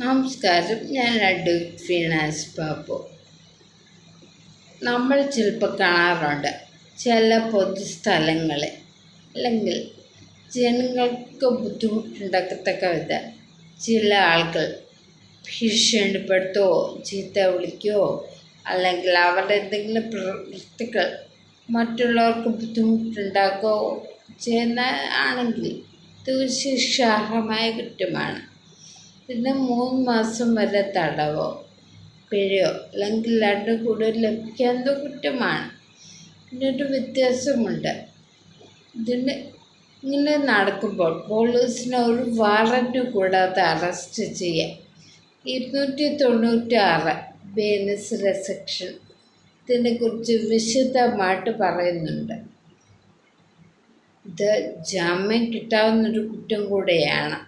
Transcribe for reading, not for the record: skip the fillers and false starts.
നമസ്കാരം, ഞാൻ advocate finance Babu. നമ്മൾ ചിലപ്പോൾ കാണാറുണ്ട് ചില പൊതുസ്ഥലങ്ങളിൽ അല്ലെങ്കിൽ ജനങ്ങൾക്ക് ബുദ്ധിമുട്ടുണ്ടാക്കത്തക്ക വിധം ചില ആളുകൾ ഭീഷണിപ്പെടുത്തുകയോ ചീത്ത വിളിക്കുകയോ അല്ലെങ്കിൽ അവരുടെ എന്തെങ്കിലും പ്രവൃത്തികൾ മറ്റുള്ളവർക്ക് ബുദ്ധിമുട്ടുണ്ടാക്കുകയോ ചെയ്യുന്ന ആണെങ്കിൽ ഇത് ഒരു ശിക്ഷാർഹമായ കുറ്റമാണ്. ഇതിന് 3 മാസം വരെ തടവോ പിഴയോ അല്ലെങ്കിൽ 2 കൂടുതൽ ലഭിക്കാവുന്ന കുറ്റമാണ്. ഇതിനൊരു വ്യത്യാസമുണ്ട്. ഇങ്ങനെ നടക്കുമ്പോൾ പോലീസിന് ഒരു വാറൻറ്റ് കൂടാതെ അറസ്റ്റ് ചെയ്യാം. 296 ബേനസിലെ സെക്ഷൻ ഇതിനെക്കുറിച്ച് വിശദമായിട്ട് പറയുന്നുണ്ട്. ഇത് ജാമ്യം കിട്ടാവുന്നൊരു കുറ്റം കൂടെയാണ്.